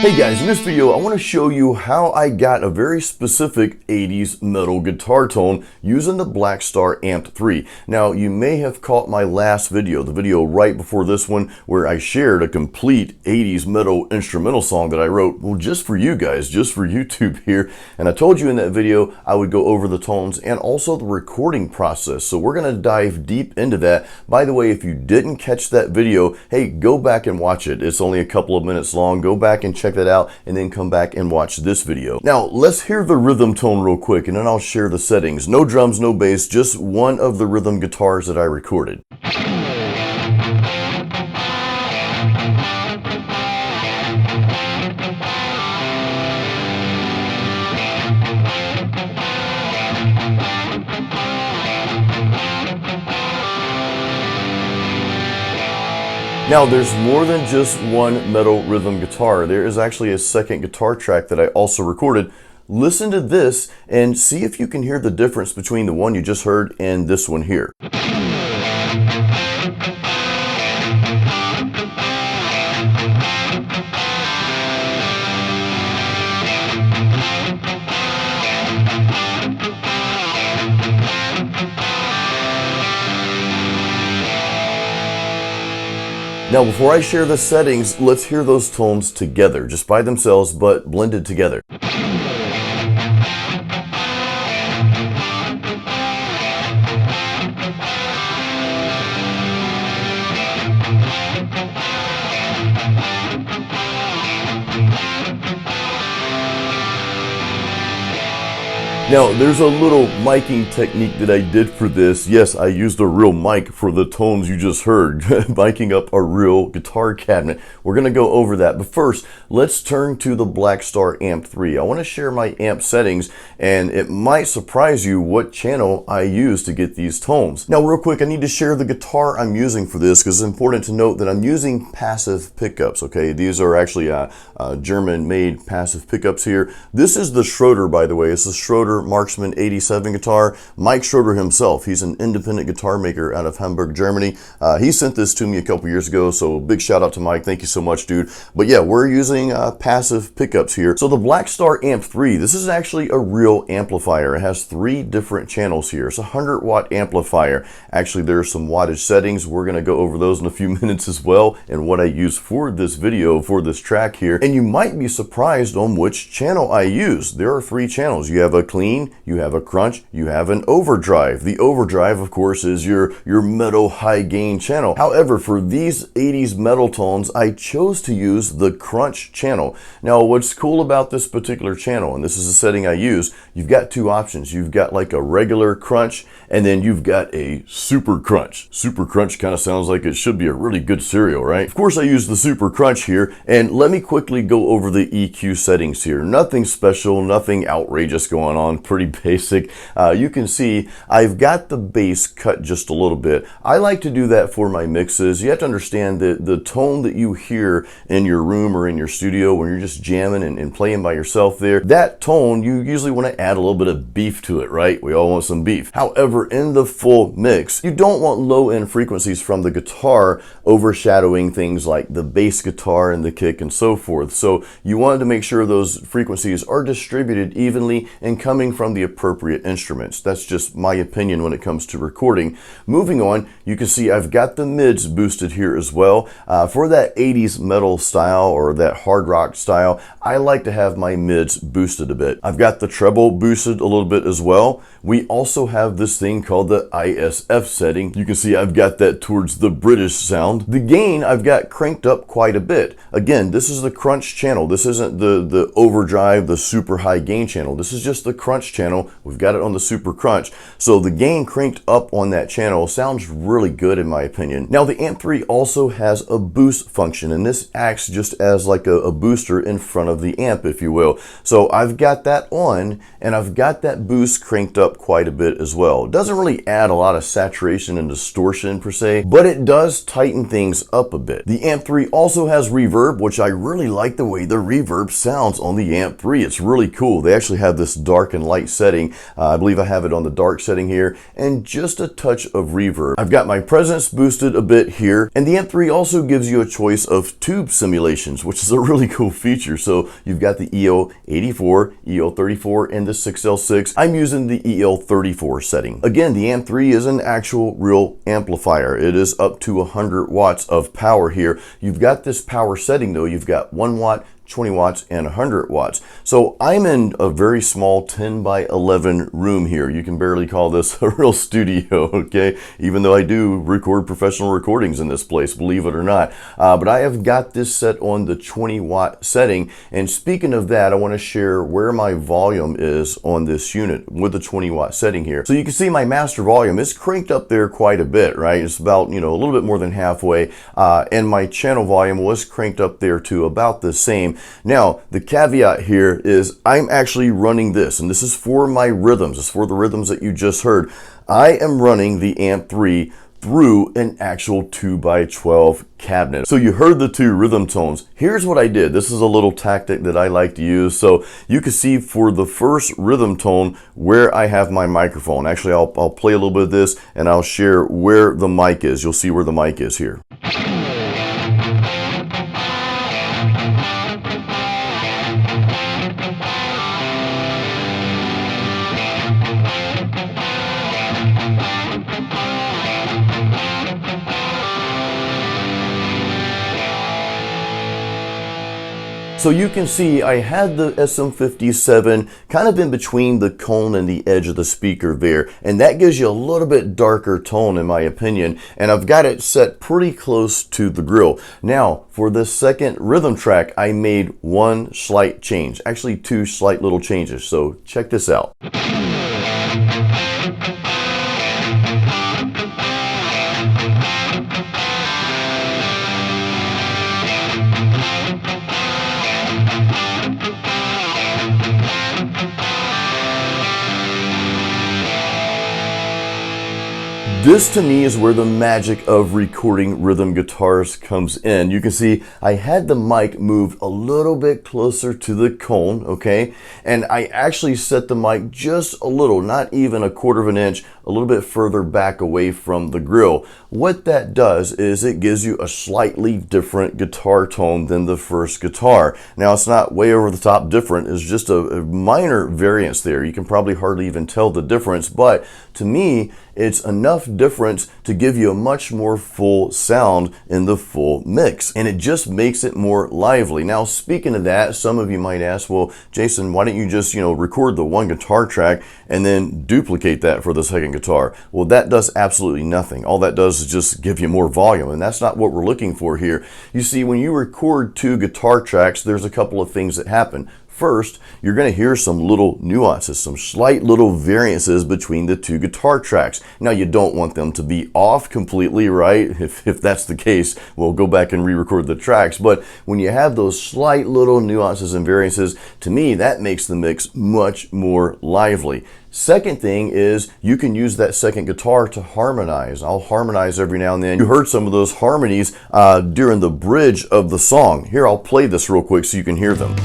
Hey guys, in this video I want to show you how I got a very specific 80s metal guitar tone using the Blackstar Amp 3. Now you may have caught my last video, the video right before this one, where I shared a complete 80s metal instrumental song that I wrote, well, just for you guys, just for YouTube here. And I told you in that video I would go over the tones and also the recording process. So we're going to dive deep into that. By the way, if you didn't catch that video, hey, go back and watch it. It's only a couple of minutes long. Go back and check that out and then come back and watch this video. Now let's hear the rhythm tone real quick and then I'll share the settings. No drums, no bass, just one of the rhythm guitars that I recorded. Now there's more than just one metal rhythm guitar. There is actually a second guitar track that I also recorded. Listen to this and see if you can hear the difference between the one you just heard and this one here. Now before I share the settings, let's hear those tones together, just by themselves, but blended together. Now, there's a little miking technique that I did for this. Yes, I used a real mic for the tones you just heard, miking up a real guitar cabinet. We're going to go over that. But first, let's turn to the Blackstar Amp 3. I want to share my amp settings, and it might surprise you what channel I use to get these tones. Now, real quick, I need to share the guitar I'm using for this because it's important to note that I'm using passive pickups, okay? These are actually German-made passive pickups here. This is the Schroeder, by the way. It's the Schroeder Marksman 87 guitar. Mike Schroeder himself, he's an independent guitar maker out of Hamburg, Germany. He sent this to me a couple years ago, so big shout out to Mike. Thank you so much, dude. But yeah, we're using passive pickups here. So the Blackstar Amp 3, this is actually a real amplifier. It has 3 different channels here. It's a 100-watt amplifier. Actually, there are some wattage settings. We're going to go over those in a few minutes as well, and what I use for this video, for this track here. And you might be surprised on which channel I use. There are 3 channels. You have a clean, you have a crunch, you have an overdrive. The overdrive, of course, is your metal high gain channel. However, for these 80s metal tones, I chose to use the crunch channel. Now, what's cool about this particular channel, and this is the setting I use, you've got 2 options. You've got like a regular crunch, and then you've got a super crunch. Super crunch kind of sounds like it should be a really good cereal, right? Of course, I use the super crunch here, and let me quickly go over the EQ settings here. Nothing special, nothing outrageous going on. Pretty basic. You can see I've got the bass cut just a little bit. I like to do that for my mixes. You have to understand that the tone that you hear in your room or in your studio when you're just jamming and playing by yourself there, that tone, you usually want to add a little bit of beef to it, right? We all want some beef. However, in the full mix, you don't want low-end frequencies from the guitar overshadowing things like the bass guitar and the kick and so forth. So you wanted to make sure those frequencies are distributed evenly and coming from the appropriate instruments. That's just my opinion when it comes to recording. Moving on, you can see I've got the mids boosted here as well. For that 80s metal style or that hard rock style, I like to have my mids boosted a bit. I've got the treble boosted a little bit as well. We also have this thing called the ISF setting. You can see I've got that towards the British sound. The gain I've got cranked up quite a bit. Again, this is the crunch channel. This isn't the overdrive, the super high gain channel. This is just the crunch channel. We've got it on the super crunch. So the gain cranked up on that channel sounds really good in my opinion. Now the Amp 3 also has a boost function, and this acts just as like a booster in front of the amp, if you will. So I've got that on and I've got that boost cranked up quite a bit as well. It doesn't really add a lot of saturation and distortion per se, but it does tighten things up a bit. The Amp 3 also has reverb, which I really like the way the reverb sounds on the Amp 3. It's really cool. They actually have this dark and light setting. I believe I have it on the dark setting here, and just a touch of reverb. I've got my presence boosted a bit here, and the M3 also gives you a choice of tube simulations, which is a really cool feature. So you've got the EL84, EL34, and the 6L6. I'm using the EL34 setting. Again, the M3 is an actual real amplifier. It is up to 100 watts of power here. You've got this power setting though. You've got 1 watt, 20 watts, and 100 watts. So I'm in a very small 10 by 11 room here. You can barely call this a real studio, okay? Even though I do record professional recordings in this place, believe it or not. But I have got this set on the 20 watt setting. And speaking of that, I want to share where my volume is on this unit with the 20 watt setting here. So you can see my master volume is cranked up there quite a bit, right? It's about, a little bit more than halfway. And my channel volume was cranked up there to about the same. Now, the caveat here is I'm actually running this, and this is for my rhythms. It's for the rhythms that you just heard. I am running the Amp3 through an actual 2x12 cabinet. So you heard the two rhythm tones. Here's what I did. This is a little tactic that I like to use. So you can see for the first rhythm tone where I have my microphone. Actually, I'll play a little bit of this and I'll share where the mic is. You'll see where the mic is here. So you can see I had the SM57 kind of in between the cone and the edge of the speaker there, and that gives you a little bit darker tone in my opinion, and I've got it set pretty close to the grill. Now for the second rhythm track I made one slight change, actually two slight little changes, so check this out. This to me is where the magic of recording rhythm guitars comes in. You can see I had the mic moved a little bit closer to the cone, okay? And I actually set the mic just a little, not even a quarter of an inch, a little bit further back away from the grill. What that does is it gives you a slightly different guitar tone than the first guitar. Now it's not way over the top different, it's just a minor variance there. You can probably hardly even tell the difference, but to me, it's enough difference to give you a much more full sound in the full mix, and it just makes it more lively. Now speaking of that, some of you might ask, well Jason, why don't you just record the one guitar track and then duplicate that for the second guitar? Well, that does absolutely nothing. All that does is just give you more volume, and that's not what we're looking for here. You see, when you record two guitar tracks, there's a couple of things that happen. First, you're going to hear some little nuances, some slight little variances between the two guitar tracks. Now, you don't want them to be off completely, right? If that's the case, we'll go back and re-record the tracks. But when you have those slight little nuances and variances, to me, that makes the mix much more lively. Second thing is you can use that second guitar to harmonize. I'll harmonize every now and then. You heard some of those harmonies during the bridge of the song. Here, I'll play this real quick so you can hear them.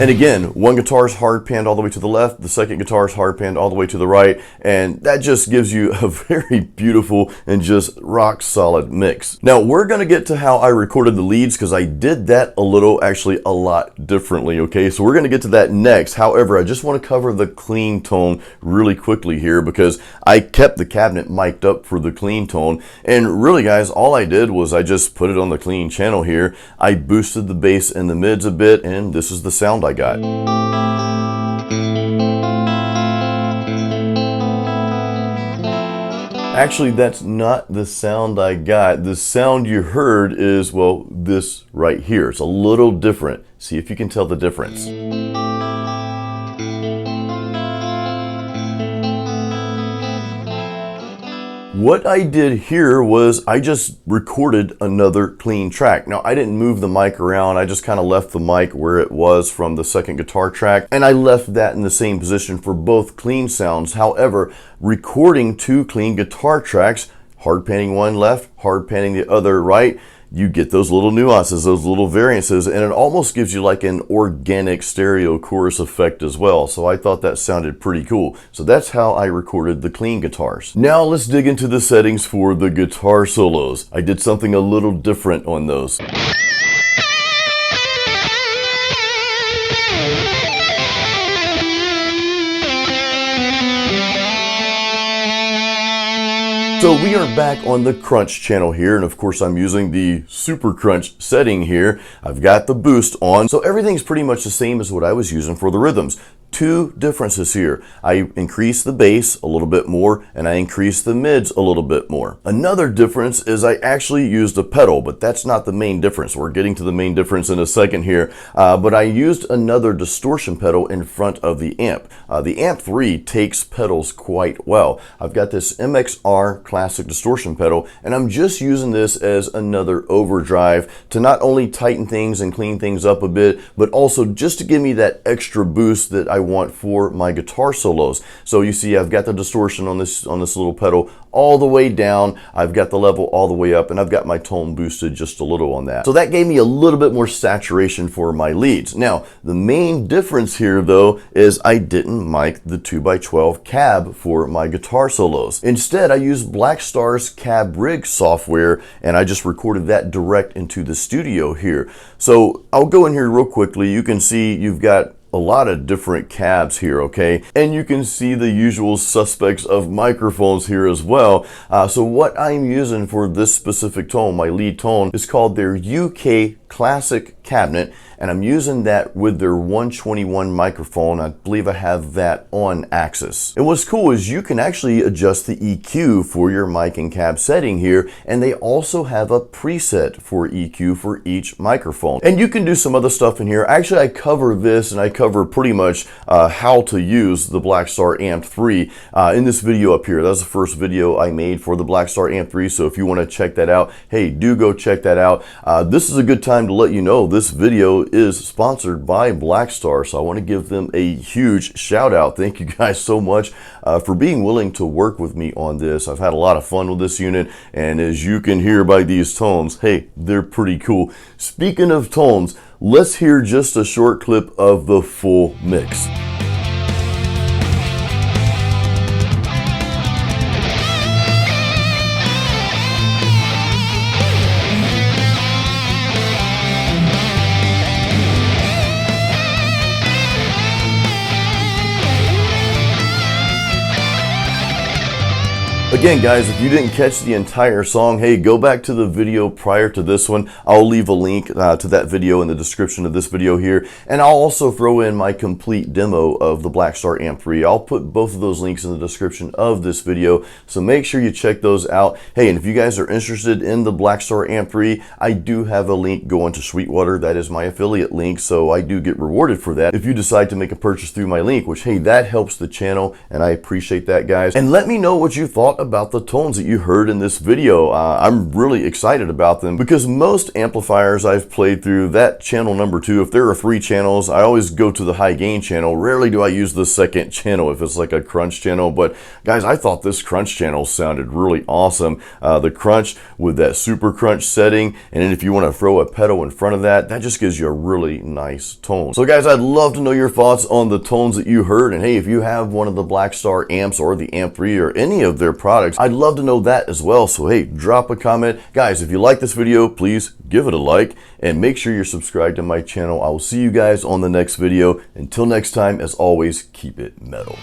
And again, one guitar is hard panned all the way to the left, the second guitar is hard panned all the way to the right, and that just gives you a very beautiful and just rock solid mix. Now we're gonna get to how I recorded the leads, because I did that actually a lot differently, okay? So we're gonna get to that next. However, I just wanna cover the clean tone really quickly here, because I kept the cabinet mic'd up for the clean tone, and really guys, all I did was I just put it on the clean channel here. I boosted the bass and the mids a bit, and this is the sound I got. Actually, that's not the sound I got. The sound you heard is, well, this right here. It's a little different. See if you can tell the difference. What I did here was I just recorded another clean track. Now, I didn't move the mic around. I just kind of left the mic where it was from the second guitar track, and I left that in the same position for both clean sounds. However, recording two clean guitar tracks hard panning one left, hard panning the other right, you get those little nuances, those little variances, and it almost gives you like an organic stereo chorus effect as well. So I thought that sounded pretty cool. So that's how I recorded the clean guitars. Now let's dig into the settings for the guitar solos. I did something a little different on those. So we are back on the crunch channel here, and of course I'm using the super crunch setting here. I've got the boost on, so everything's pretty much the same as what I was using for the rhythms. Two differences here. I increased the bass a little bit more and I increased the mids a little bit more. Another difference is I actually used a pedal, but that's not the main difference. We're getting to the main difference in a second here. But I used another distortion pedal in front of the amp. The amp 3 takes pedals quite well. I've got this MXR classic distortion pedal, and I'm just using this as another overdrive to not only tighten things and clean things up a bit, but also just to give me that extra boost that I want for my guitar solos. So you see I've got the distortion on this little pedal all the way down, I've got the level all the way up, and I've got my tone boosted just a little on that. So that gave me a little bit more saturation for my leads. Now the main difference here though is I didn't mic the 2x12 cab for my guitar solos. Instead I used Blackstar's cab rig software, and I just recorded that direct into the studio here. So I'll go in here real quickly. You can see you've got a lot of different cabs here, okay? And you can see the usual suspects of microphones here as well. So what I'm using for this specific tone, my lead tone, is called their UK Classic cabinet, and I'm using that with their 121 microphone. I believe I have that on axis. And what's cool is you can actually adjust the EQ for your mic and cab setting here, and they also have a preset for EQ for each microphone. And you can do some other stuff in here. Actually, I cover this, and I cover pretty much how to use the Blackstar Amp 3 in this video up here. That's the first video I made for the Blackstar Amp 3, so if you want to check that out, hey, do go check that out. This is a good time to let you know this video is sponsored by Blackstar, so I want to give them a huge shout out. Thank you guys so much for being willing to work with me on this. I've had a lot of fun with this unit, and as you can hear by these tones, hey, they're pretty cool. Speaking of tones, let's hear just a short clip of the full mix. Again, guys, if you didn't catch the entire song, hey, go back to the video prior to this one. I'll leave a link to that video in the description of this video here, and I'll also throw in my complete demo of the Blackstar Amp 3. I'll put both of those links in the description of this video, so make sure you check those out. Hey, and if you guys are interested in the Blackstar Amp 3, I do have a link going to Sweetwater. That is my affiliate link, so I do get rewarded for that if you decide to make a purchase through my link, which, hey, that helps the channel, and I appreciate that, guys. And let me know what you thought about the tones that you heard in this video. I'm really excited about them because most amplifiers I've played through, that channel number 2, if there are 3 channels, I always go to the high gain channel. Rarely do I use the second channel if it's like a crunch channel, but guys, I thought this crunch channel sounded really awesome. The crunch with that super crunch setting, and then if you want to throw a pedal in front of that, that just gives you a really nice tone. So guys, I'd love to know your thoughts on the tones that you heard, and hey, if you have one of the Blackstar amps or the Amp 3 or any of their products, I'd love to know that as well. So hey, drop a comment. Guys, if you like this video, please give it a like and make sure you're subscribed to my channel. I will see you guys on the next video. Until next time, as always, keep it metal.